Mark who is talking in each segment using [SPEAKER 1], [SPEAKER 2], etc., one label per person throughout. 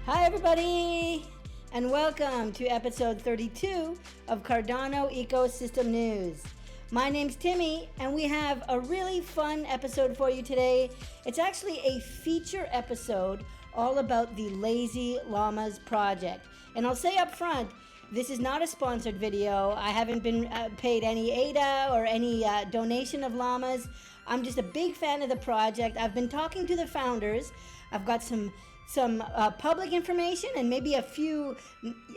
[SPEAKER 1] Hi everybody, and welcome to episode 32 of Cardano Ecosystem News. My name's Timmy, and we have a really fun episode for you today. It's actually a feature episode all about the Lazy Llamas project. And I'll say up front, this is not a sponsored video. I haven't been paid any ADA or any donation of llamas. I'm just a big fan of the project. I've been talking to the founders. I've got some public information and maybe a few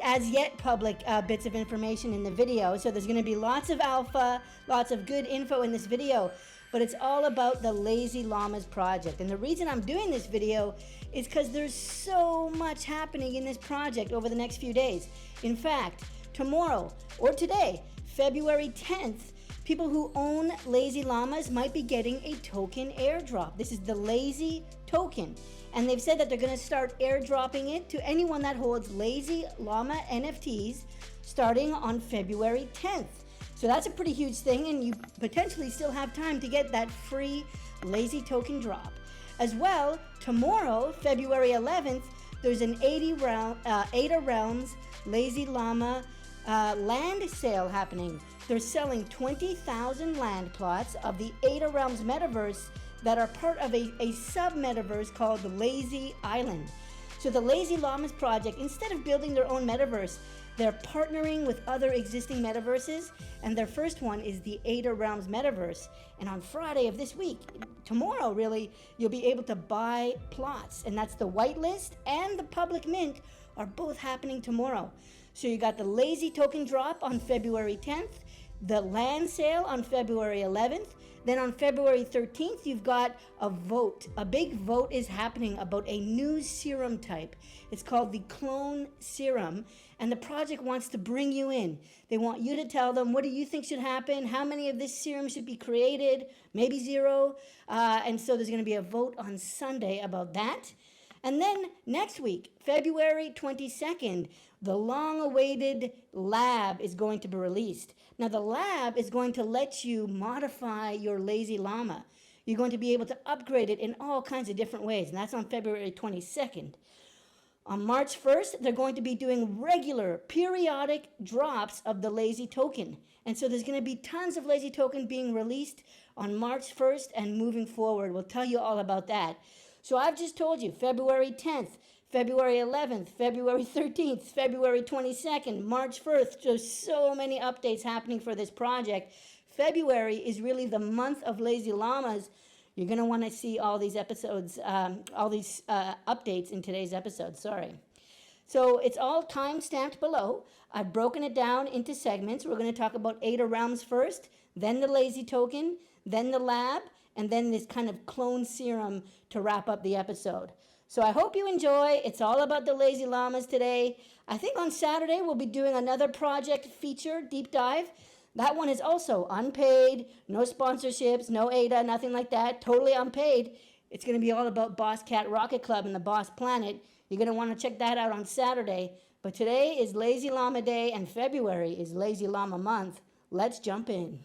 [SPEAKER 1] as yet public bits of information in the video. So there's going to be lots of alpha, lots of good info in this video, but it's all about the Lazy Llamas project. And the reason I'm doing this video is because there's so much happening in this project over the next few days. In fact, tomorrow or today, February 10th, people who own Lazy Llamas might be getting a token airdrop. This is the Lazy token. And they've said that they're going to start airdropping it to anyone that holds Lazy Llama NFTs starting on February 10th. So that's a pretty huge thing, and you potentially still have time to get that free Lazy token drop. As well, tomorrow, February 11th, there's an ADA Realms Lazy Llama land sale happening. They're selling 20,000 land plots of the ADA Realms metaverse that are part of a sub-metaverse called the Lazy Island. So the Lazy Llamas project, instead of building their own metaverse, they're partnering with other existing metaverses, and their first one is the ADA Realms metaverse. And on Friday of this week, tomorrow really, you'll be able to buy plots, and that's the whitelist and the public mint are both happening tomorrow. So you got the Lazy token drop on February 10th, the land sale on February 11th. Then on February 13th, you've got a vote. A big vote is happening about a new serum type. It's called the clone serum, and the project wants to bring you in. They want you to tell them, what do you think should happen? How many of this serum should be created? Maybe zero. And so there's going to be a vote on Sunday about that. And then next week, February 22nd, the long-awaited lab is going to be released. Now, the lab is going to let you modify your Lazy Llama. You're going to be able to upgrade it in all kinds of different ways, and that's on February 22nd. On March 1st, they're going to be doing regular, periodic drops of the Lazy token. And so there's going to be tons of Lazy token being released on March 1st and moving forward. We'll tell you all about that. So I've just told you, February 10th, February 11th, February 13th, February 22nd, March 1st. There's so many updates happening for this project. February is really the month of Lazy Llamas. You're going to want to see all these episodes, updates in today's episode. Sorry. So it's all time-stamped below. I've broken it down into segments. We're going to talk about ADA Realms first, then the Lazy token, then the lab, and then this kind of clone serum to wrap up the episode. So I hope you enjoy. It's all about the Lazy Llamas today. I think on Saturday we'll be doing another project feature, deep dive. That one is also unpaid, no sponsorships, no ADA, nothing like that, totally unpaid. It's going to be all about Boss Cat Rocket Club and the Boss Planet. You're going to want to check that out on Saturday. But today is Lazy Llama Day and February is Lazy Llama Month. Let's jump in.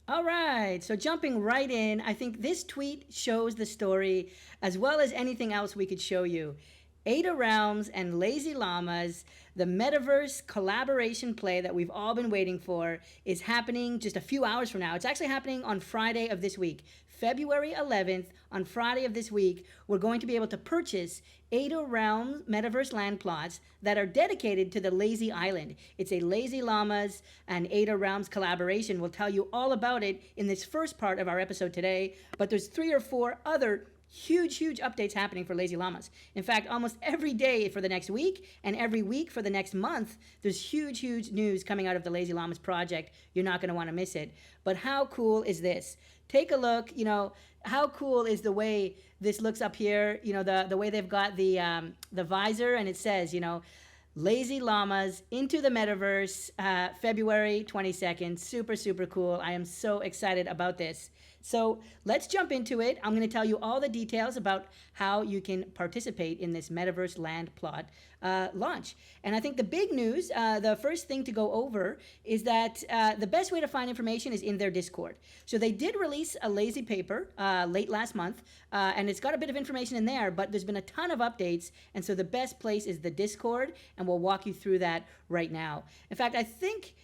[SPEAKER 1] All right, so jumping right in, I think this tweet shows the story as well as anything else we could show you. Ada Realms and Lazy Llamas, the metaverse collaboration play that we've all been waiting for, is happening just a few hours from now. It's actually happening on Friday of this week, February 11th. On Friday of this week, we're going to be able to purchase Ada Realms metaverse land plots that are dedicated to the Lazy Island. It's a Lazy Llamas and Ada Realms collaboration. We'll tell you all about it in this first part of our episode today, but there's 3 or 4 other huge updates happening for Lazy Llamas. In fact, almost every day for the next week and every week for the next month, there's huge news coming out of the Lazy Llamas project. You're not going to want to miss it. But how cool is this? Take a look. How cool is the way this looks up here? The way they've got the visor, and it says, Lazy Llamas into the metaverse, February 22nd. Super cool. I am so excited about this. So let's jump into it. I'm going to tell you all the details about how you can participate in this metaverse land plot launch. And I think the big news, the first thing to go over is that the best way to find information is in their Discord. So they did release a lazy paper late last month, and it's got a bit of information in there, but there's been a ton of updates. And so the best place is the Discord, and we'll walk you through that right now. In fact, I think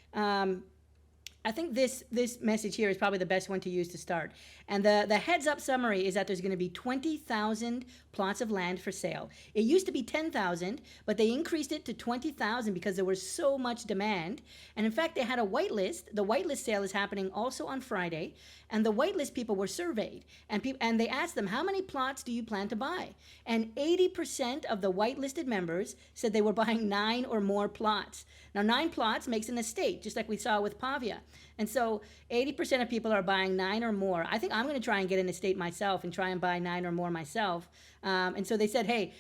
[SPEAKER 1] this message here is probably the best one to use to start. And the heads up summary is that there's going to be 20,000 plots of land for sale. It used to be 10,000, but they increased it to 20,000 because there was so much demand. And in fact, they had a whitelist. The whitelist sale is happening also on Friday. And the whitelist people were surveyed. And they asked them, how many plots do you plan to buy? And 80% of the whitelisted members said they were buying 9 or more plots. Now, 9 plots makes an estate, just like we saw with Pavia. And so 80% of people are buying 9 or more. I think I'm going to try and get an estate myself and try and buy 9 or more myself. And so they said, hey,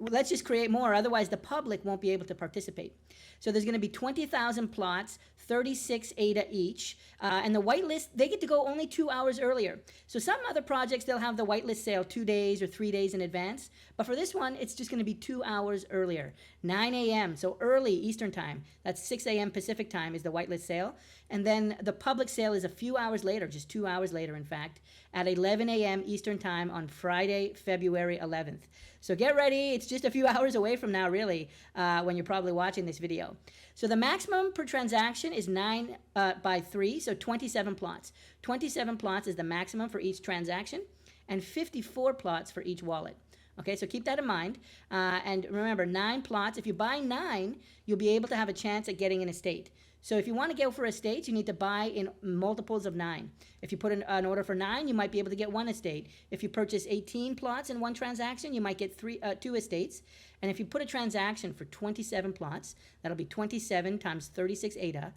[SPEAKER 1] let's just create more. Otherwise, the public won't be able to participate. So there's going to be 20,000 plots, 36 ADA each. And the whitelist, they get to go only 2 hours earlier. So some other projects, they'll have the whitelist sale 2 days or 3 days in advance. But for this one, it's just going to be 2 hours earlier, 9 a.m., so early Eastern time. That's 6 a.m. Pacific time is the whitelist sale. And then the public sale is a few hours later, just 2 hours later, in fact, at 11 a.m. Eastern time on Friday, February 11th. So get ready. It's just a few hours away from now, really, when you're probably watching this video. So the maximum per transaction is 9 by 3, so 27 plots. 27 plots is the maximum for each transaction, and 54 plots for each wallet. Okay, so keep that in mind. And remember, 9 plots. If you buy 9, you'll be able to have a chance at getting an estate. So if you want to go for estates, you need to buy in multiples of 9. If you put an order for 9, you might be able to get 1 estate. If you purchase 18 plots in one transaction, you might get 2 estates. And if you put a transaction for 27 plots, that'll be 27 times 36 ADA,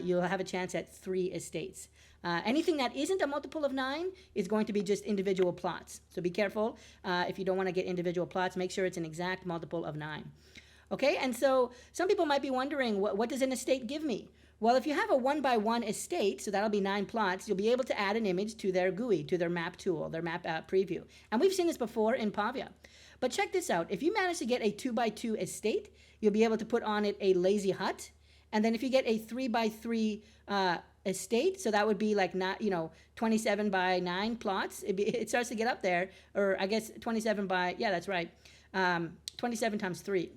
[SPEAKER 1] you'll have a chance at 3 estates. Anything that isn't a multiple of 9 is going to be just individual plots. So be careful. If you don't want to get individual plots, make sure it's an exact multiple of 9. Okay, and so some people might be wondering, what does an estate give me? Well, if you have a 1-by-1 estate, so that'll be 9 plots, you'll be able to add an image to their GUI, to their map tool, their map preview. And we've seen this before in Pavia. But check this out. If you manage to get a 2-by-2 estate, you'll be able to put on it a lazy hut. And then if you get a 3-by-3 estate, so that would be like 27 by 9 plots. It starts to get up there, or I guess 27 by, yeah, that's right, 27 times 3.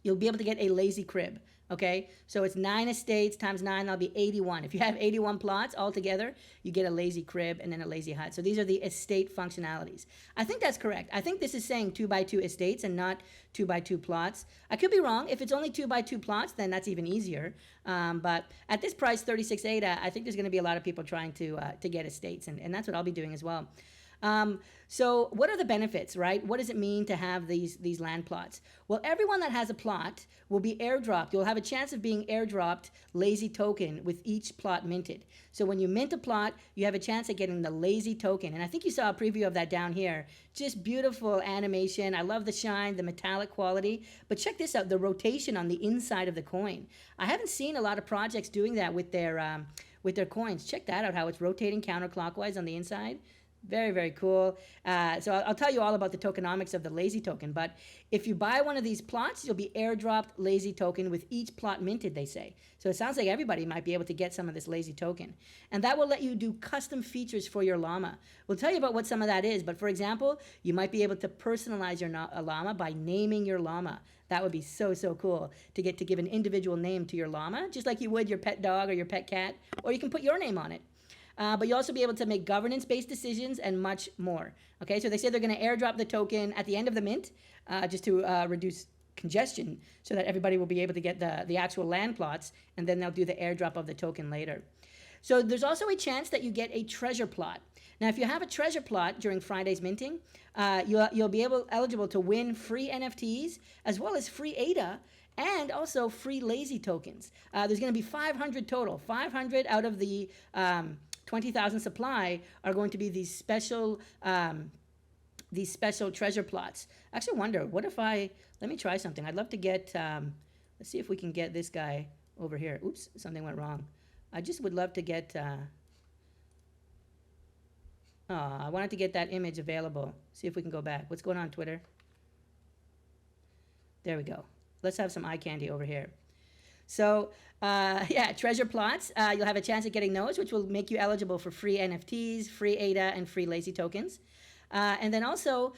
[SPEAKER 1] You'll be able to get a lazy crib, okay? So it's 9 estates times 9, that'll be 81. If you have 81 plots altogether, you get a lazy crib and then a lazy hut. So these are the estate functionalities. I think that's correct. I think this is saying 2-by-2 estates and not 2-by-2 plots. I could be wrong. If it's only 2-by-2 plots, then that's even easier. But at this price, 36 ADA, I think there's going to be a lot of people trying to get estates, and that's what I'll be doing as well. So what are the benefits, right? What does it mean to have these land plots? Well, everyone that has a plot will be airdropped. You'll have a chance of being airdropped lazy token with each plot minted. So when you mint a plot, you have a chance at getting the lazy token. And I think you saw a preview of that down here. Just beautiful animation. I love the shine, the metallic quality. But check this out, the rotation on the inside of the coin. I haven't seen a lot of projects doing that with their coins. Check that out, how it's rotating counterclockwise on the inside. Very, very cool. So I'll tell you all about the tokenomics of the Lazy token. But if you buy one of these plots, you'll be airdropped Lazy token with each plot minted, they say. So it sounds like everybody might be able to get some of this Lazy token. And that will let you do custom features for your llama. We'll tell you about what some of that is. But for example, you might be able to personalize your llama by naming your llama. That would be so, so cool to get to give an individual name to your llama, just like you would your pet dog or your pet cat. Or you can put your name on it. But you'll also be able to make governance-based decisions and much more. Okay, so they say they're going to airdrop the token at the end of the mint, just to reduce congestion, so that everybody will be able to get the actual land plots, and then they'll do the airdrop of the token later. So there's also a chance that you get a treasure plot. Now, if you have a treasure plot during Friday's minting, you'll be eligible to win free NFTs as well as free ADA and also free Lazy tokens. There's going to be 500 total. 500 out of the 20,000 supply are going to be these special treasure plots. I actually wonder, what if let me try something. I'd love to get, let's see if we can get this guy over here. Oops, something went wrong. I just would love to get, I wanted to get that image available. See if we can go back. What's going on, Twitter? There we go. Let's have some eye candy over here. So, yeah, treasure plots. You'll have a chance at getting those, which will make you eligible for free NFTs, free ADA, and free Lazy tokens. And then also,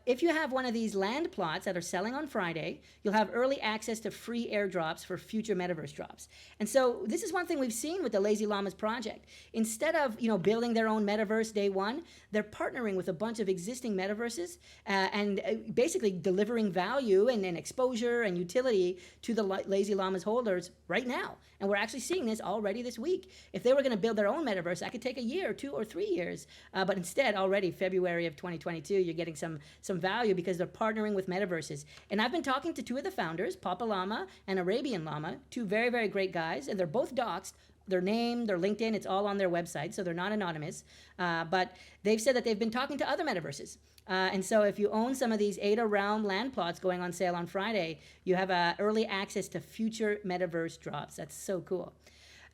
[SPEAKER 1] if you have one of these land plots that are selling on Friday, you'll have early access to free airdrops for future metaverse drops. And so this is one thing we've seen with the Lazy Llamas project. Instead of building their own metaverse day one, they're partnering with a bunch of existing metaverses and basically delivering value and exposure and utility to the Lazy Llamas holders right now. And we're actually seeing this already this week. If they were going to build their own metaverse, that could take a year, 2 or 3 years. But instead, already February of 2022, you're getting some value because they're partnering with metaverses. And I've been talking to 2 of the founders, Papa Llama and Arabian Llama, 2 very, very great guys, and they're both doxed. Their name, their LinkedIn, it's all on their website, so they're not anonymous. But they've said that they've been talking to other metaverses. And so if you own some of these ADA Realm land plots going on sale on Friday, you have early access to future metaverse drops. That's so cool.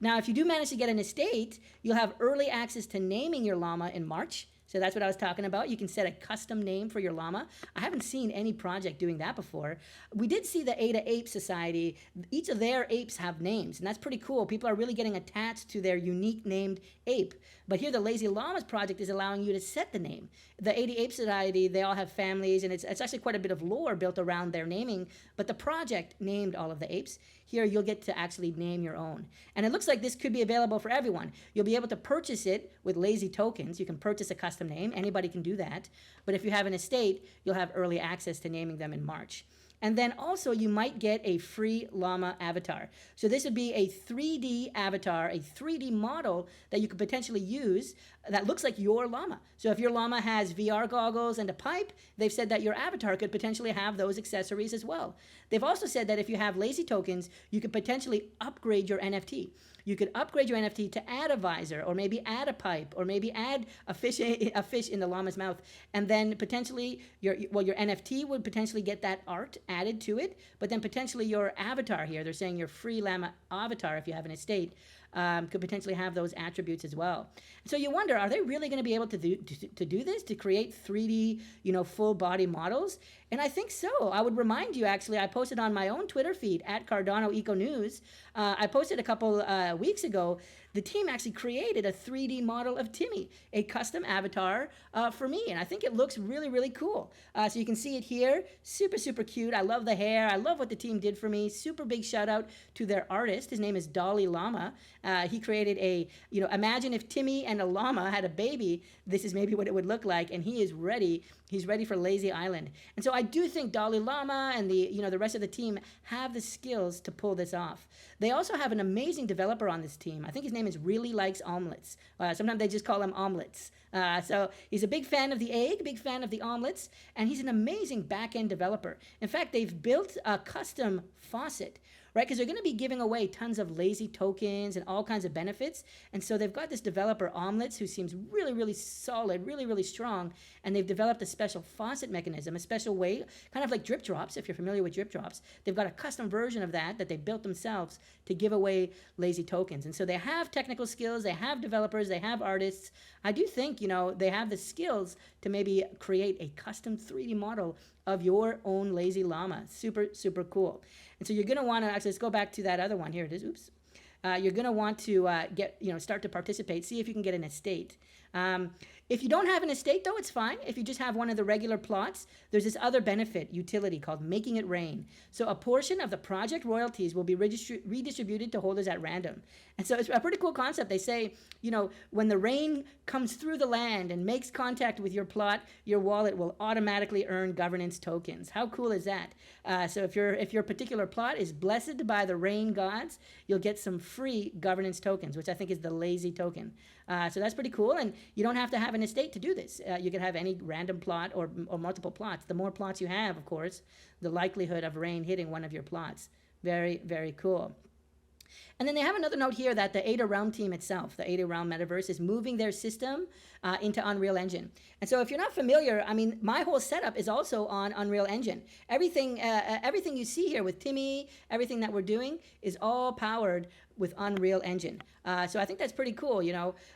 [SPEAKER 1] Now, if you do manage to get an estate, you'll have early access to naming your llama in March. So that's what I was talking about. You can set a custom name for your llama. I haven't seen any project doing that before. We did see the Ada Ape Society. Each of their apes have names, and that's pretty cool. People are really getting attached to their unique named ape. But here the Lazy Llamas project is allowing you to set the name. The Ada Ape Society, they all have families, and it's actually quite a bit of lore built around their naming, but the project named all of the apes. Here you'll get to actually name your own. And it looks like this could be available for everyone. You'll be able to purchase it with Lazy tokens. You can purchase a custom name. Anybody can do that. But if you have an estate, you'll have early access to naming them in March. And then also you might get a free llama avatar. So this would be a 3D avatar, a 3D model that you could potentially use that looks like your llama. So if your llama has VR goggles and a pipe, they've said that your avatar could potentially have those accessories as well. They've also said that if you have Lazy tokens, you could potentially upgrade your NFT. You could upgrade your NFT to add a visor, or maybe add a pipe, or maybe add a fish in the llama's mouth, and then potentially your NFT would potentially get that art added to it, but then potentially your avatar here, they're saying your free llama avatar, if you have an estate, could potentially have those attributes as well. So you wonder, are they really going to be able to do this, to create 3D, full body models? And I think so. I would remind you, actually, I posted on my own Twitter feed at Cardano Eco News. I posted a couple weeks ago. The team actually created a 3D model of Timmy, a custom avatar for me. And I think it looks really, really cool. So you can see it here. Super, super cute. I love the hair. I love what the team did for me. Super big shout out to their artist. His name is Lazy Llama. He created imagine if Timmy and a llama had a baby, this is maybe what it would look like. And he is ready. He's ready for Lazy Island. And so I do think Lazy Llama and the rest of the team have the skills to pull this off. They also have an amazing developer on this team. I think his name is Really Likes Omelets. Sometimes they just call him Omelets. So he's a big fan of the egg, big fan of the omelets, and he's an amazing back-end developer. In fact, they've built a custom faucet right? Because they're going to be giving away tons of lazy tokens and all kinds of benefits. And so they've got this developer, Omelets, who seems really, really solid, really, really strong. And they've developed a special faucet mechanism, a special way, kind of like drip drops, if you're familiar with drip drops. They've got a custom version of that they built themselves to give away lazy tokens. And so they have technical skills, they have developers, they have artists. I do think, they have the skills to maybe create a custom 3D model of your own Lazy Llama. Super, super cool. And so you're going to want to, actually, let's go back to that other one. Here it is. Oops. You're going to want to start to participate, see if you can get an estate. If you don't have an estate, though, it's fine. If you just have one of the regular plots, there's this other benefit utility called Making It Rain. So a portion of the project royalties will be redistributed to holders at random. And so it's a pretty cool concept. They say, when the rain comes through the land and makes contact with your plot, your wallet will automatically earn governance tokens. How cool is that? So if your particular plot is blessed by the rain gods, you'll get some free governance tokens, which I think is the lazy token. So that's pretty cool. And you don't have to have an estate to do this. You can have any random plot or multiple plots. The more plots you have, of course, the likelihood of rain hitting one of your plots. Very, very cool. And then they have another note here that the Ada Realm team itself, the Ada Realm Metaverse, is moving their system into Unreal Engine. And so if you're not familiar, my whole setup is also on Unreal Engine. Everything you see here with Timmy, everything that we're doing is all powered with Unreal Engine. So I think that's pretty cool,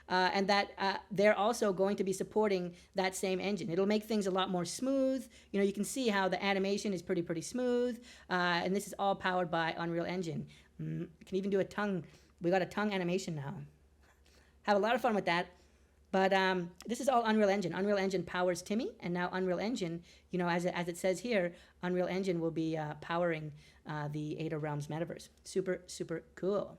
[SPEAKER 1] and that they're also going to be supporting that same engine. It'll make things a lot more smooth. You can see how the animation is pretty smooth, and this is all powered by Unreal Engine. You can even do a tongue. We got a tongue animation now. Have a lot of fun with that. But this is all Unreal Engine. Unreal Engine powers Timmy, and now Unreal Engine, as it says here, Unreal Engine will be powering the Ada Realms Metaverse. Super, super cool.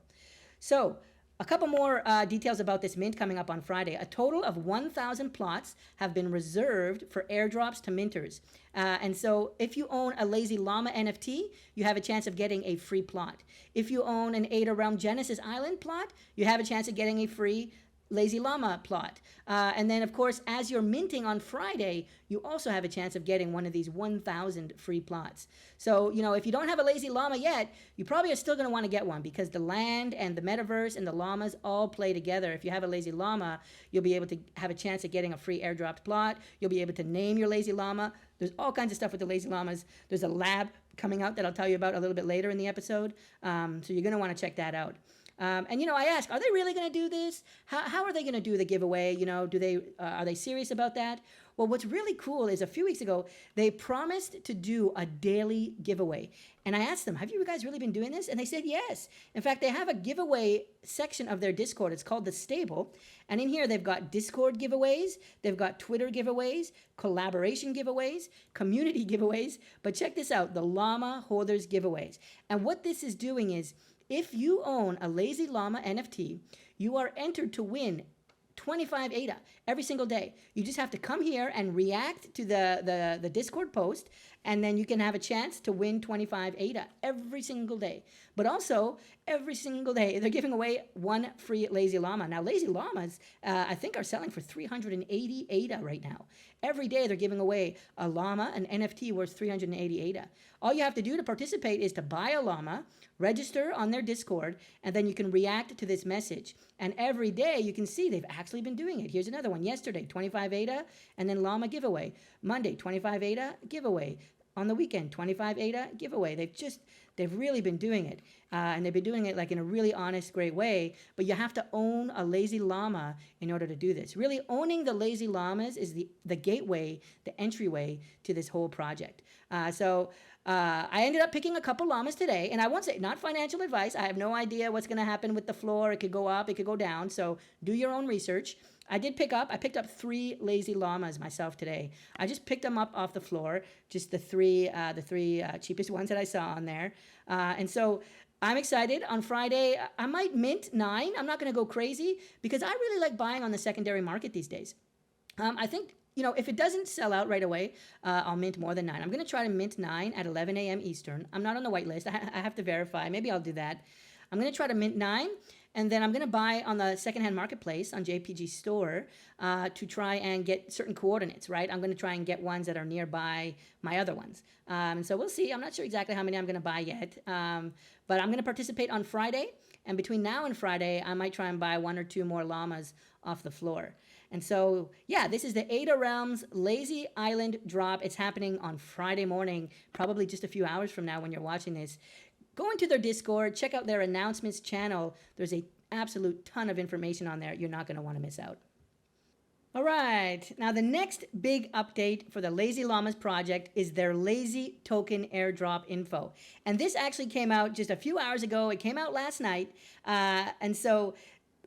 [SPEAKER 1] So a couple more details about this mint coming up on Friday. A total of 1,000 plots have been reserved for airdrops to minters. And so if you own a Lazy Llama NFT, you have a chance of getting a free plot. If you own an Ada Realm Genesis Island plot, you have a chance of getting a free Lazy Llama plot. And then, of course, as you're minting on Friday, you also have a chance of getting one of these 1,000 free plots. So, if you don't have a Lazy Llama yet, you probably are still going to want to get one because the land and the metaverse and the llamas all play together. If you have a Lazy Llama, you'll be able to have a chance of getting a free airdropped plot. You'll be able to name your Lazy Llama. There's all kinds of stuff with the Lazy Llamas. There's a lab coming out that I'll tell you about a little bit later in the episode. So you're going to want to check that out. And I ask, are they really going to do this? How are they going to do the giveaway? Are they serious about that? Well, what's really cool is a few weeks ago, they promised to do a daily giveaway. And I asked them, have you guys really been doing this? And they said yes. In fact, they have a giveaway section of their Discord. It's called The Stable. And in here, they've got Discord giveaways. They've got Twitter giveaways, collaboration giveaways, community giveaways. But check this out, the Llama Holders giveaways. And what this is doing is, if you own a Lazy Llama NFT, you are entered to win 25 ADA every single day. You just have to come here and react to the Discord post, and then you can have a chance to win 25 ADA every single day. But also, every single day, they're giving away one free Lazy Llama. Now, Lazy Llamas, I think, are selling for 380 ADA right now. Every day, they're giving away a llama, an NFT worth 380 ADA. All you have to do to participate is to buy a llama, register on their Discord, and then you can react to this message. And every day, you can see they've actually been doing it. Here's another one. Yesterday, 25 ADA, and then llama giveaway. Monday, 25 ADA, giveaway. On the weekend, 25 ADA, giveaway. They've really been doing it. And they've been doing it like in a really honest, great way. But you have to own a Lazy Llama in order to do this. Really, owning the Lazy Llamas is the gateway, the entryway to this whole project. I ended up picking a couple llamas today, and I won't say, not financial advice. I have no idea what's going to happen with the floor. It could go up, it could go down. So do your own research. I picked up 3 Lazy Llamas myself today. I just picked them up off the floor, just the three cheapest ones that I saw on there. And so I'm excited. On Friday, I might mint 9. I'm not going to go crazy because I really like buying on the secondary market these days. I think, if it doesn't sell out right away, I'll mint more than 9. I'm going to try to mint 9 at 11 a.m. Eastern. I'm not on the whitelist. I have to verify. Maybe I'll do that. I'm going to try to mint 9. And then I'm going to buy on the secondhand marketplace on JPG Store to try and get certain coordinates, right? I'm going to try and get ones that are nearby my other ones. And so we'll see. I'm not sure exactly how many I'm going to buy yet, but I'm going to participate on Friday. And between now and Friday, I might try and buy one or two more llamas off the floor. And so, yeah, this is the Ada Realms Lazy Island drop. It's happening on Friday morning, probably just a few hours from now when you're watching this. Go into their Discord, check out their announcements channel. There's an absolute ton of information on there. You're not going to want to miss out. All right, now the next big update for the Lazy Llamas project is their Lazy Token airdrop info. And this actually came out just a few hours ago. It came out last night. And so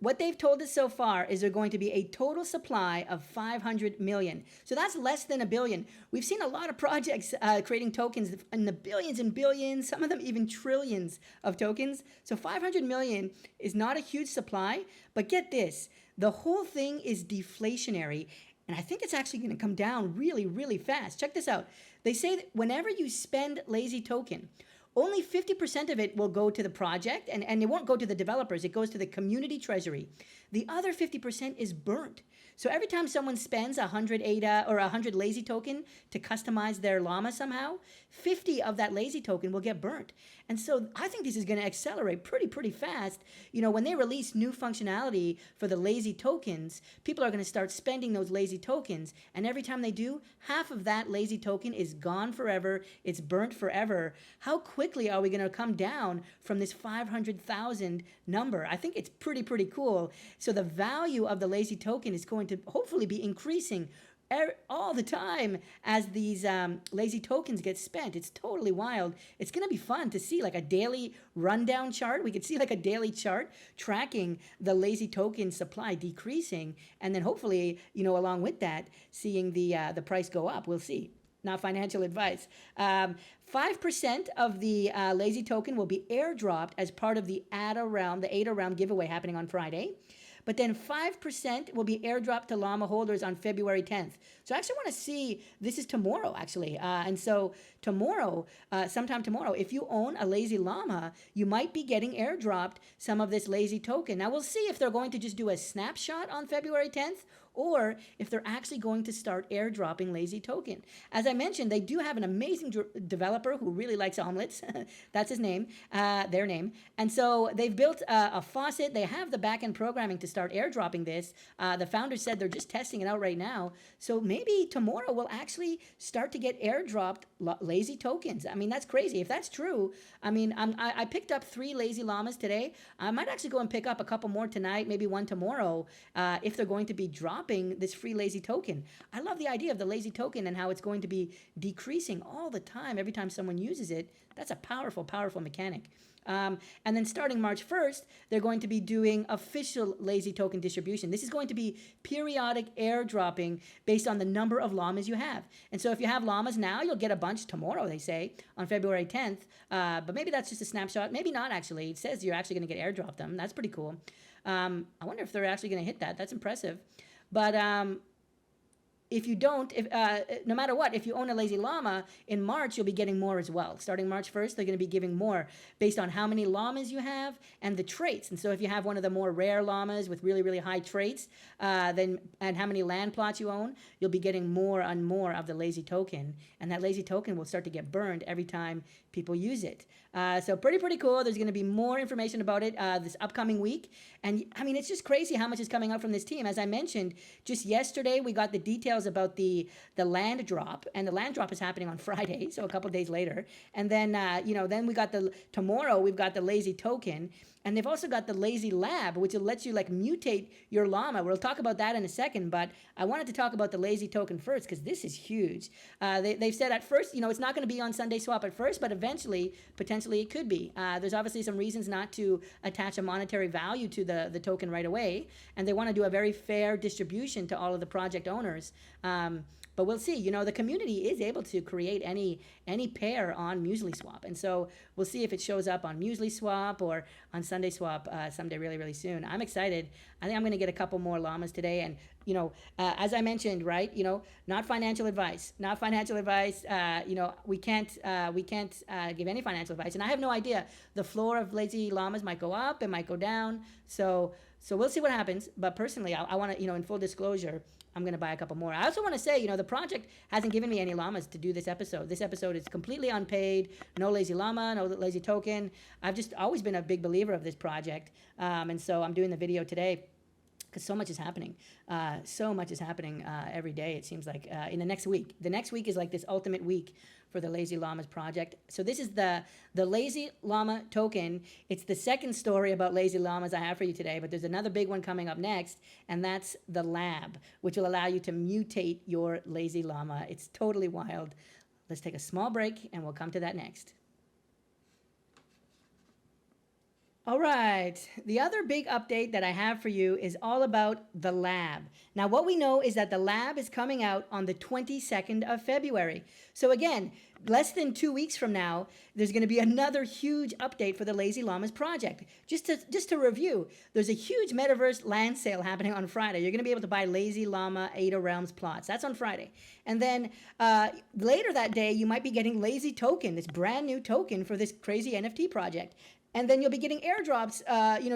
[SPEAKER 1] what they've told us so far is they're going to be a total supply of 500 million. So that's less than a billion. We've seen a lot of projects creating tokens in the billions and billions, some of them even trillions of tokens. So 500 million is not a huge supply, but get this, the whole thing is deflationary. And I think it's actually going to come down really, really fast. Check this out. They say that whenever you spend Lazy Token, only 50% of it will go to the project, and it won't go to the developers. It goes to the community treasury. The other 50% is burnt. So every time someone spends 100 ADA or 100 Lazy Token to customize their llama somehow, 50 of that Lazy Token will get burnt. And so I think this is going to accelerate pretty fast. You know, when they release new functionality for the Lazy Tokens, people are going to start spending those Lazy Tokens. And every time they do, half of that Lazy Token is gone forever. It's burnt forever. How quickly are we going to come down from this 500,000 number? I think it's pretty cool. So the value of the Lazy Token is going to hopefully be increasing all the time as these Lazy Tokens get spent. It's totally wild. It's going to be fun to see like a daily rundown chart. We could see like a daily chart tracking the Lazy Token supply decreasing, and then hopefully, you know, along with that, seeing the price go up. We'll see. Not financial advice. 5% of the Lazy Token will be airdropped as part of the Ada Realm giveaway happening on Friday. But then 5% will be airdropped to llama holders on February 10th. So I actually want to see, this is tomorrow actually. And so tomorrow, sometime tomorrow, if you own a Lazy Llama, you might be getting airdropped some of this Lazy Token. Now we'll see if they're going to just do a snapshot on February 10th or if they're actually going to start airdropping Lazy Token. As I mentioned, they do have an amazing developer who really likes omelets. That's his name, their name. And so they've built a faucet. They have the backend programming to start airdropping this. The founders said they're just testing it out right now. So maybe tomorrow we'll actually start to get airdropped Lazy Tokens. I mean, that's crazy. If that's true, I mean, I picked up 3 Lazy Llamas today. I might actually go and pick up a couple more tonight, maybe one tomorrow, if they're going to be dropping this free Lazy Token. I love the idea of the Lazy Token and how it's going to be decreasing all the time every time someone uses it. That's a powerful mechanic. And then starting March 1st, they're going to be doing official Lazy Token distribution. This is going to be periodic airdropping based on the number of llamas you have. And so if you have llamas now, you'll get a bunch tomorrow, they say, on February 10th. But maybe that's just a snapshot. Maybe not, actually. It says you're actually going to get airdropped them. That's pretty cool. I wonder if they're actually going to hit that. That's impressive. But if you don't, no matter what, if you own a Lazy Llama, in March, you'll be getting more as well. Starting March 1st, they're going to be giving more based on how many llamas you have and the traits. And so if you have one of the more rare llamas with really high traits, and how many land plots you own, you'll be getting more and more of the Lazy Token. And that Lazy Token will start to get burned every time people use it. So pretty cool. There's going to be more information about it this upcoming week. And I mean, it's just crazy how much is coming out from this team. As I mentioned, just yesterday, we got the details about the land drop, and the land drop is happening on Friday, so a couple of days later. And then, then we got tomorrow, we've got the Lazy Token. And they've also got the Lazy Lab, which will let you like mutate your llama. We'll talk about that in a second, but I wanted to talk about the Lazy Token first because this is huge. They've said at first, it's not going to be on Sunday Swap at first, but eventually, potentially it could be. There's obviously some reasons not to attach a monetary value to the token right away, and they want to do a very fair distribution to all of the project owners. But we'll see. The community is able to create any pair on MuesliSwap. And so we'll see if it shows up on MuesliSwap or on Sunday Swap someday really soon. I'm excited. I think I'm going to get a couple more llamas today. And as I mentioned, right? Not financial advice, not financial advice. We can't give any financial advice, and I have no idea. The floor of Lazy Llamas might go up, it might go down. So we'll see what happens. But personally, I want to, in full disclosure, I'm going to buy a couple more. I also want to say, the project hasn't given me any llamas to do this episode. This episode is completely unpaid. No Lazy Llama, no Lazy Token. I've just always been a big believer of this project. And so I'm doing the video today because so much is happening. So much is happening every day, it seems like, in the next week. The next week is like this ultimate week for the Lazy Llamas project. So this is the Lazy Llama token. It's the second story about Lazy Llamas I have for you today, but there's another big one coming up next, and that's the lab, which will allow you to mutate your Lazy Llama. It's totally wild. Let's take a small break, and we'll come to that next. All right, the other big update that I have for you is all about the lab. Now, what we know is that the lab is coming out on the 22nd of February. So again, less than 2 weeks from now, there's going to be another huge update for the Lazy Llamas project. Just to review, there's a huge metaverse land sale happening on Friday. You're going to be able to buy Lazy Llama Ada Realms plots. That's on Friday. And then later that day, you might be getting Lazy Token, this brand new token for this crazy NFT project. And then you'll be getting airdrops,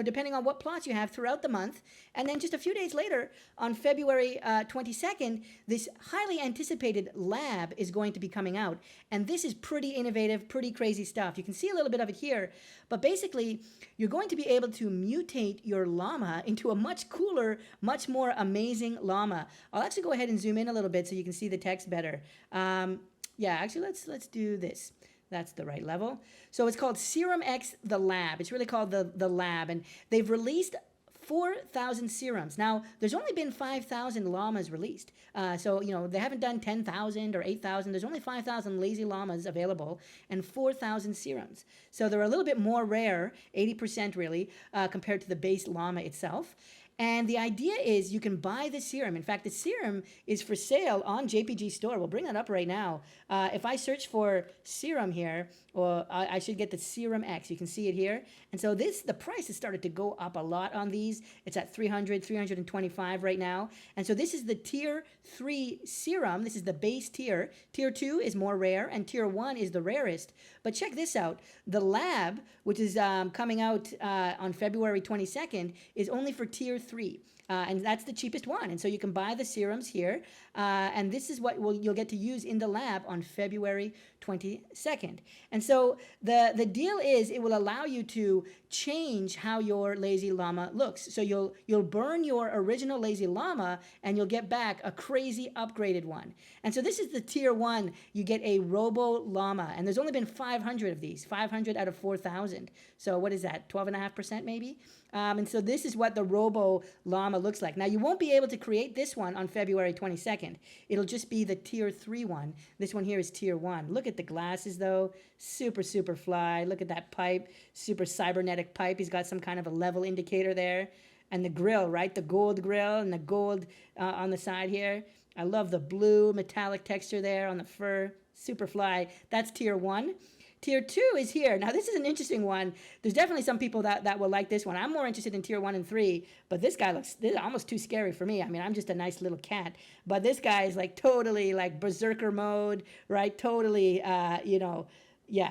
[SPEAKER 1] depending on what plots you have throughout the month. And then just a few days later, on February 22nd, this highly anticipated lab is going to be coming out. And this is pretty innovative, pretty crazy stuff. You can see a little bit of it here. But basically, you're going to be able to mutate your llama into a much cooler, much more amazing llama. I'll actually go ahead and zoom in a little bit so you can see the text better. Actually, let's do this. That's the right level. So it's called Serum X the Lab. It's really called the Lab. And they've released 4,000 serums. Now, there's only been 5,000 llamas released. They haven't done 10,000 or 8,000. There's only 5,000 Lazy Llamas available and 4,000 serums. So they're a little bit more rare, 80% really, compared to the base llama itself. And the idea is you can buy the serum. In fact, the serum is for sale on JPG Store. We'll bring that up right now. If I search for serum here, or I should get the Serum X. You can see it here. And so the price has started to go up a lot on these. It's at 300, 325 right now. And so this is the Tier 3 serum. This is the base tier. Tier 2 is more rare, and Tier 1 is the rarest. But check this out. The lab, which is coming out on February 22nd, is only for Tier 3. And that's the cheapest one. And so you can buy the serums here. And this is what you'll get to use in the lab on February 22nd. And so the deal is it will allow you to change how your Lazy Llama looks. So you'll burn your original Lazy Llama and you'll get back a crazy upgraded one. And so this is the Tier 1. You get a Robo Llama. And there's only been 500 of these, 500 out of 4,000. So what is that, 12.5% maybe? And so this is what the Robo Llama looks like. Now, you won't be able to create this one on February 22nd. It'll just be the Tier 3 one. This one here is Tier 1. Look at the glasses, though. Super, super fly. Look at that pipe. Super cybernetic pipe. He's got some kind of a level indicator there. And the grill, right? The gold grill and the gold on the side here. I love the blue metallic texture there on the fur. Super fly. That's Tier 1. Tier 2 is here. Now, this is an interesting one. There's definitely some people that will like this one. I'm more interested in Tier 1 and 3, but this is almost too scary for me. I mean, I'm just a nice little cat. But this guy is like totally like berserker mode, right? Totally,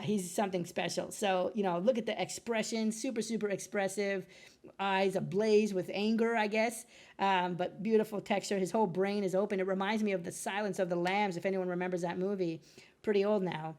[SPEAKER 1] he's something special. So, look at the expression, super, super expressive. Eyes ablaze with anger, I guess, but beautiful texture. His whole brain is open. It reminds me of The Silence of the Lambs, if anyone remembers that movie. Pretty old now.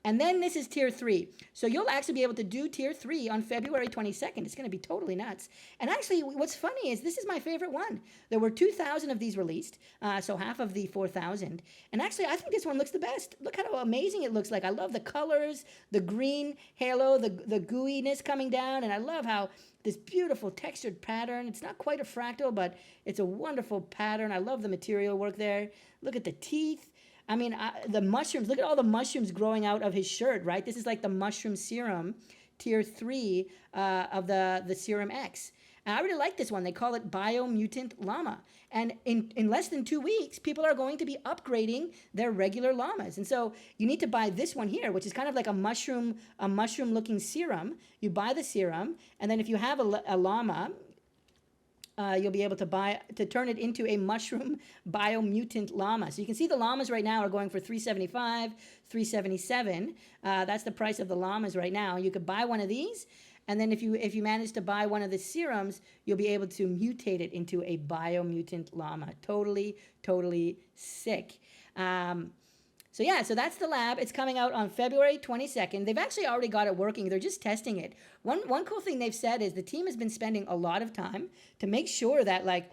[SPEAKER 1] And then this is Tier 3. So you'll actually be able to do Tier 3 on February 22nd. It's going to be totally nuts. And actually, what's funny is this is my favorite one. There were 2,000 of these released, so half of the 4,000. And actually, I think this one looks the best. Look how amazing it looks like. I love the colors, the green halo, the gooiness coming down, and I love how this beautiful textured pattern. It's not quite a fractal, but it's a wonderful pattern. I love the material work there. Look at the teeth. I mean, the mushrooms, look at all the mushrooms growing out of his shirt, right? This is like the mushroom serum, Tier 3 of the Serum X. And I really like this one. They call it Biomutant Llama. And in less than 2 weeks, people are going to be upgrading their regular llamas. And so you need to buy this one here, which is kind of like a mushroom-looking serum. You buy the serum, and then if you have a llama, you'll be able to turn it into a mushroom biomutant llama. So you can see the llamas right now are going for $375, $377. That's the price of the llamas right now. You could buy one of these, and then if you manage to buy one of the serums, you'll be able to mutate it into a biomutant llama. Totally sick. So that's the lab. It's coming out on February 22nd. They've actually already got it working. They're just testing it. One cool thing they've said is the team has been spending a lot of time to make sure that like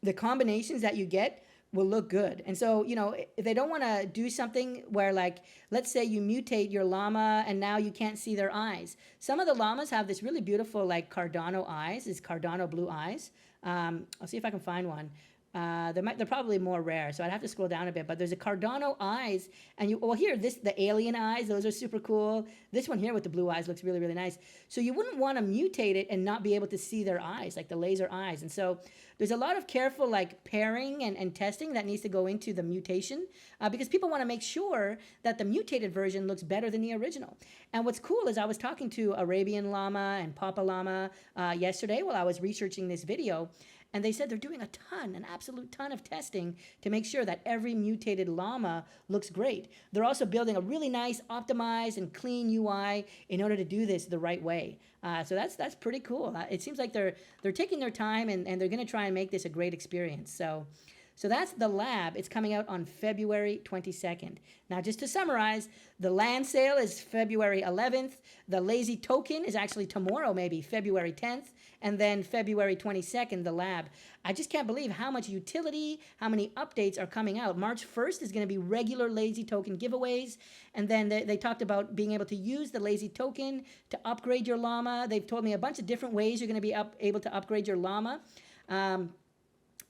[SPEAKER 1] the combinations that you get will look good. And so, if they don't want to do something where like, let's say you mutate your llama and now you can't see their eyes. Some of the llamas have this really beautiful like Cardano eyes, these Cardano blue eyes. I'll see if I can find one. They're probably more rare, so I'd have to scroll down a bit. But there's a Cardano eyes, and here the alien eyes. Those are super cool. This one here with the blue eyes looks really nice. So you wouldn't want to mutate it and not be able to see their eyes, like the laser eyes. And so there's a lot of careful like pairing and testing that needs to go into the mutation because people want to make sure that the mutated version looks better than the original. And what's cool is I was talking to Arabian Llama and Papa Llama yesterday while I was researching this video. And they said they're doing an absolute ton of testing to make sure that every mutated llama looks great. They're also building a really nice, optimized, and clean UI in order to do this the right way. So that's pretty cool. It seems like they're taking their time and they're going to try and make this a great experience. So that's the lab. It's coming out on February 22nd. Now, just to summarize, the land sale is February 11th. The Lazy token is actually tomorrow, maybe February 10th. And then February 22nd, the lab. I just can't believe how much utility, how many updates are coming out. March 1st is going to be regular Lazy token giveaways. And then they talked about being able to use the Lazy token to upgrade your llama. They've told me a bunch of different ways you're going to be able to upgrade your llama.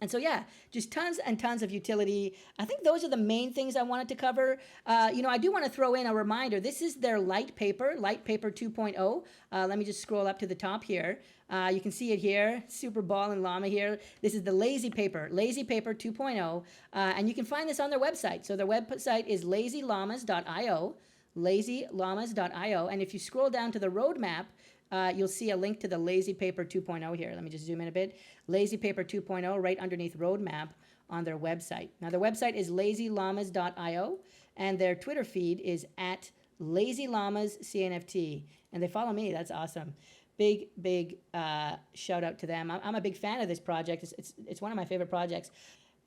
[SPEAKER 1] And so, yeah, just tons and tons of utility. I think those are the main things I wanted to cover. I do want to throw in a reminder. This is their light paper 2.0. Let me just scroll up to the top here. You can see it here, Super Ball and Llama here. This is the Lazy Paper 2.0. And you can find this on their website. So their website is lazyllamas.io, lazyllamas.io. And if you scroll down to the roadmap, you'll see a link to the Lazy Paper 2.0 here. Let me just zoom in a bit. Lazy Paper 2.0 right underneath roadmap on their website. Now, their website is lazyllamas.io, and their Twitter feed is at Lazy Llamas CNFT. And they follow me. That's awesome. Big shout out to them. I'm a big fan of this project. It's one of my favorite projects.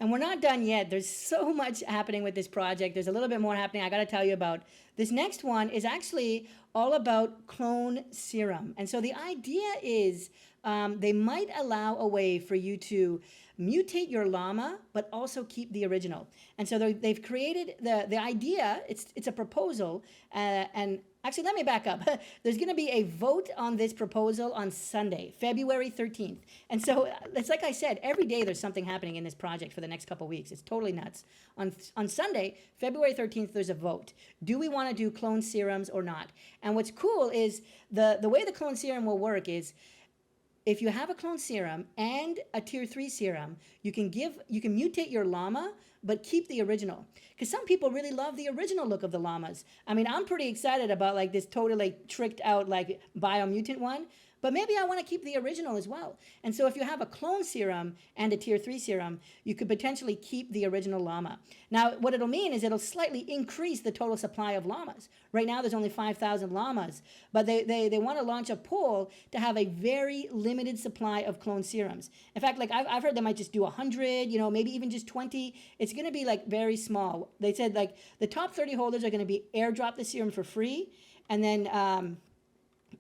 [SPEAKER 1] And we're not done yet. There's so much happening with this project. There's a little bit more happening I got to tell you about. This next one is actually all about clone serum. And so the idea is they might allow a way for you to mutate your llama, but also keep the original. And so they've created the idea. It's a proposal. And actually, let me back up. There's going to be a vote on this proposal on Sunday, February 13th. And so it's like I said, every day there's something happening in this project for the next couple of weeks. It's totally nuts. On Sunday, February 13th, there's a vote. Do we want to do clone serums or not? And what's cool is the way the clone serum will work is if you have a clone serum and a tier 3 serum, you can mutate your llama, but keep the original. Because some people really love the original look of the llamas. I mean, I'm pretty excited about like this totally tricked out like biomutant one, but maybe I want to keep the original as well. And so if you have a clone serum and a tier 3 serum, you could potentially keep the original llama. Now, what it'll mean is it'll slightly increase the total supply of llamas. Right now, there's only 5,000 llamas, but they want to launch a poll to have a very limited supply of clone serums. In fact, like I've heard they might just do 100, maybe even just 20. It's going to be like very small. They said like the top 30 holders are going to be airdrop the serum for free, and then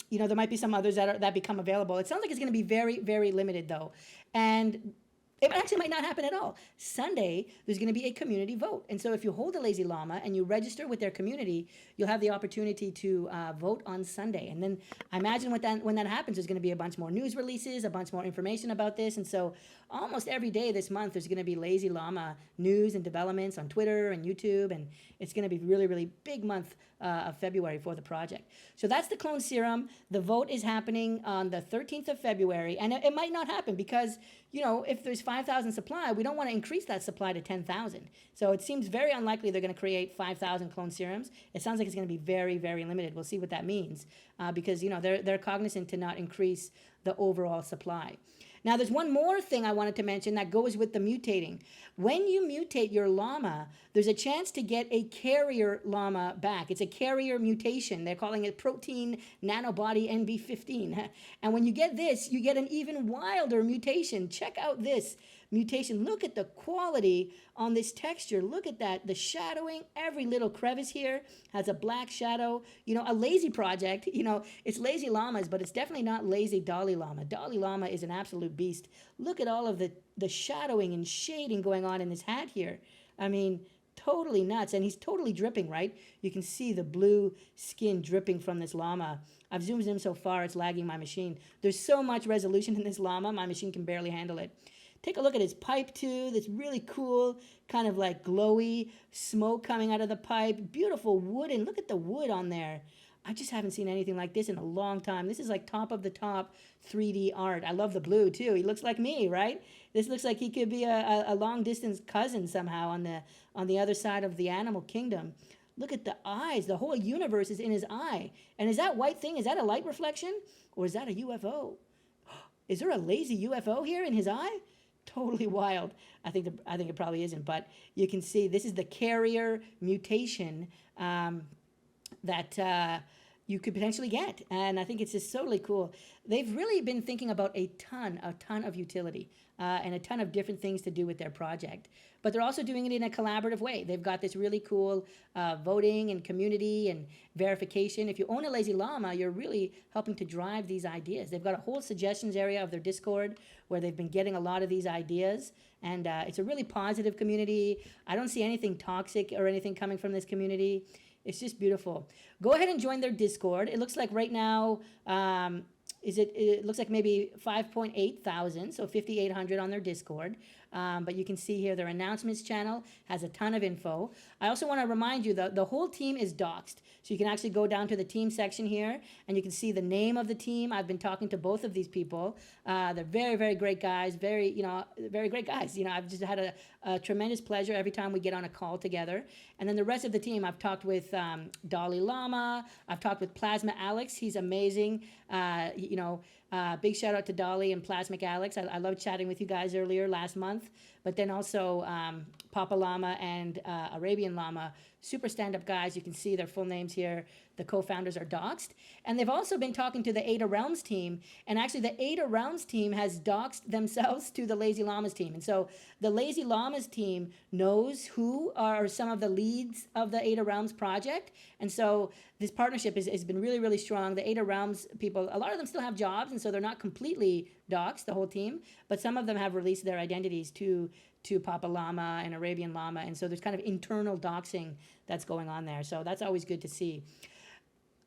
[SPEAKER 1] there might be some others that become available. It sounds like it's going to be very, very limited though, and it actually might not happen at all. Sunday, there's going to be a community vote. And so if you hold a Lazy Llama and you register with their community, you'll have the opportunity to vote on Sunday. And then I imagine when that happens, there's going to be a bunch more news releases, a bunch more information about this. And so almost every day this month, there's going to be Lazy Llama news and developments on Twitter and YouTube. And it's going to be really, really big month of February for the project. So that's the clone serum. The vote is happening on the 13th of February. And it might not happen because, if there's 5,000 supply, we don't want to increase that supply to 10,000. So it seems very unlikely they're going to create 5,000 clone serums. It sounds like it's going to be very, very limited. We'll see what that means because, they're cognizant to not increase the overall supply. Now, there's one more thing I wanted to mention that goes with the mutating. When you mutate your llama, there's a chance to get a carrier llama back. It's a carrier mutation. They're calling it protein nanobody NB15. And when you get this, you get an even wilder mutation. Check out this mutation. Look at the quality on this texture. Look at that. The shadowing, every little crevice here has a black shadow. You know, a lazy project, you know, it's Lazy Llamas, but it's definitely not lazy Dalai Lama. Dalai Lama is an absolute beast. Look at all of the shadowing and shading going on in this hat here. I mean, totally nuts. And he's totally dripping, right? You can see the blue skin dripping from this llama. I've zoomed in so far, it's lagging my machine. There's so much resolution in this llama, my machine can barely handle it. Take a look at his pipe too. This really cool, kind of like glowy smoke coming out of the pipe. Beautiful wood, and look at the wood on there. I just haven't seen anything like this in a long time. This is like top of the top 3D art. I love the blue too. He looks like me, right? This looks like he could be a long distance cousin somehow on the other side of the animal kingdom. Look at the eyes. The whole universe is in his eye. And is that white thing, is that a light reflection? Or is that a UFO? Is there a lazy UFO here in his eye? Totally wild. I think it probably isn't, but you can see this is the carrier mutation that you could potentially get, and I think it's just totally cool. They've really been thinking about a ton of utility and a ton of different things to do with their project, but they're also doing it in a collaborative way. They've got this really cool voting and community and verification. If you own a Lazy Llama, you're really helping to drive these ideas. They've got a whole suggestions area of their Discord where they've been getting a lot of these ideas, and it's a really positive community. I don't see anything toxic or anything coming from this community. It's just beautiful. Go ahead and join their Discord. It looks like right now, it looks like maybe 5.8 thousand, so 5,800 on their Discord. But you can see here their announcements channel has a ton of info. I also want to remind you that the whole team is doxed. So you can actually go down to the team section here and you can see the name of the team. I've been talking to both of these people. They're very, very great guys, very great guys. You know, I've just had a tremendous pleasure every time we get on a call together. And then the rest of the team, I've talked with Dalai Lama. I've talked with Plasma Alex. He's amazing. Big shout out to Dolly and Plasmic Alex. I loved chatting with you guys earlier last month. But then also Papa Llama and Arabian Llama, super stand-up guys. You can see their full names here. The co-founders are doxed. And they've also been talking to the Ada Realms team. And actually the Ada Realms team has doxed themselves to the Lazy Llamas team. And so the Lazy Llamas team knows who are some of the leads of the Ada Realms project. And so this partnership has been really, really strong. The Ada Realms people, a lot of them still have jobs, and so they're not completely doxed, the whole team, but some of them have released their identities to Papa Llama and Arabian Llama, and so there's kind of internal doxing that's going on there. So that's always good to see.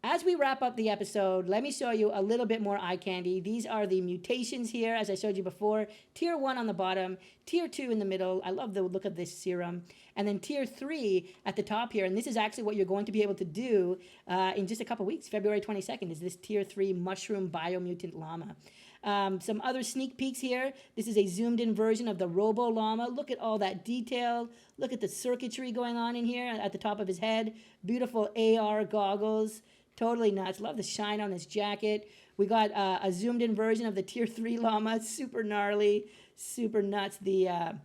[SPEAKER 1] As we wrap up the episode, let me show you a little bit more eye candy. These are the mutations here, as I showed you before. Tier 1 on the bottom, Tier 2 in the middle. I love the look of this serum. And then Tier 3 at the top here. And this is actually what you're going to be able to do in just a couple weeks. February 22nd is this Tier 3 Mushroom Biomutant Llama. Some other sneak peeks here. This is a zoomed in version of the Robo Llama. Look at all that detail. Look at the circuitry going on in here at the top of his head. Beautiful AR goggles. Totally nuts. Love the shine on this jacket. We got a zoomed in version of the Tier 3 Llama. Super gnarly. Super nuts. The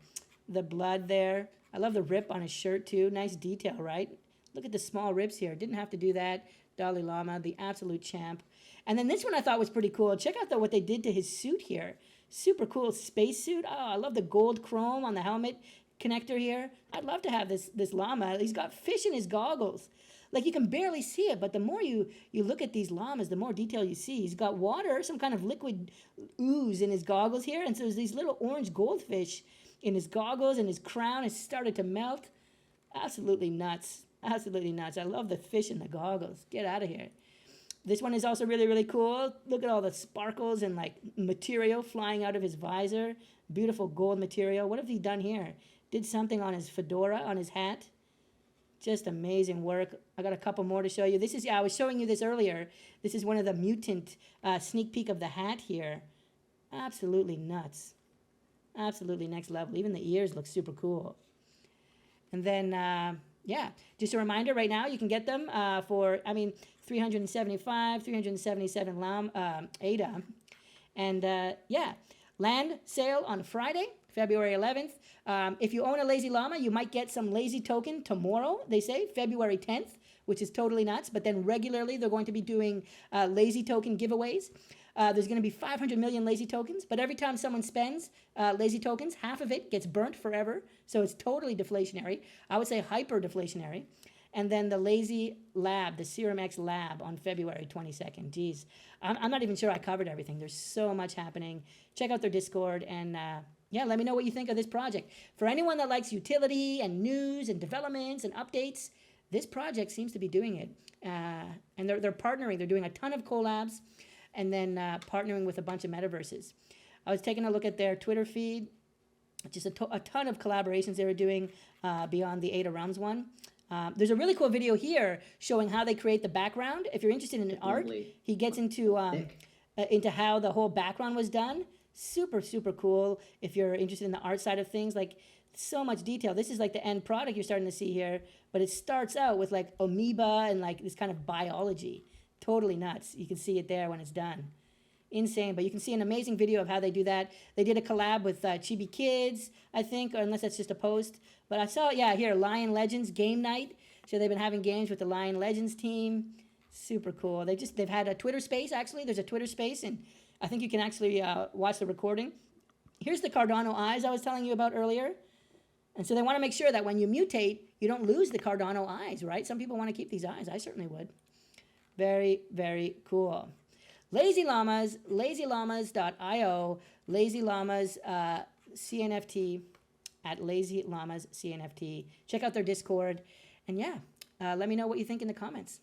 [SPEAKER 1] blood there. I love the rip on his shirt too. Nice detail, right? Look at the small rips here. Didn't have to do that. Dalai Lama, the absolute champ. And then this one I thought was pretty cool. Check out what they did to his suit here. Super cool space suit. Oh, I love the gold chrome on the helmet connector here. I'd love to have this llama. He's got fish in his goggles. Like you can barely see it, but the more you look at these llamas, the more detail you see. He's got water, some kind of liquid ooze in his goggles here. And so there's these little orange goldfish in his goggles, and his crown has started to melt. Absolutely nuts. Absolutely nuts. I love the fish in the goggles. Get out of here. This one is also really, really cool. Look at all the sparkles and like material flying out of his visor. Beautiful gold material. What have he done here? Did something on his fedora, on his hat. Just amazing work. I got a couple more to show you. This is, I was showing you this earlier. This is one of the mutant sneak peek of the hat here. Absolutely nuts. Absolutely next level. Even the ears look super cool. And then, yeah, just a reminder right now, you can get them for, 375, 377 ADA. And yeah, Land sale on Friday, February 11th. If you own a Lazy Llama, you might get some Lazy token tomorrow, they say, February 10th, which is totally nuts. But then regularly, they're going to be doing Lazy token giveaways. There's going to be 500 million Lazy tokens, but every time someone spends Lazy tokens, half of it gets burnt forever. So it's totally deflationary. I would say hyper deflationary. And then the Lazy Lab, the Serum X Lab on February 22nd. Geez, I'm not even sure I covered everything. There's so much happening. Check out their Discord and yeah, let me know what you think of this project. For anyone that likes utility and news and developments and updates, this project seems to be doing it. And they're partnering. They're doing a ton of collabs and then partnering with a bunch of metaverses. I was taking a look at their Twitter feed. Just a ton of collaborations they were doing beyond the Ada Realms one. There's a really cool video here showing how they create the background. If you're interested in art, he gets into how the whole background was done. Super, super cool. If you're interested in the art side of things, like so much detail. This is like the end product you're starting to see here, but it starts out with like amoeba and like this kind of biology. Totally nuts. You can see it there when it's done. Insane, but you can see an amazing video of how they do that. They did a collab with Chibi Kids, I think, or unless that's just a post. But I saw, yeah, here, Lion Legends game night. So they've been having games with the Lion Legends team. Super cool. They've had a Twitter space, actually. There's a Twitter space, and I think you can actually watch the recording. Here's the Cardano eyes I was telling you about earlier. And so they want to make sure that when you mutate, you don't lose the Cardano eyes, right? Some people want to keep these eyes. I certainly would. Very, very cool. Lazy Llamas, lazyllamas.io, Lazy Llamas CNFT at Lazy Llamas CNFT. Check out their Discord. And yeah, let me know what you think in the comments.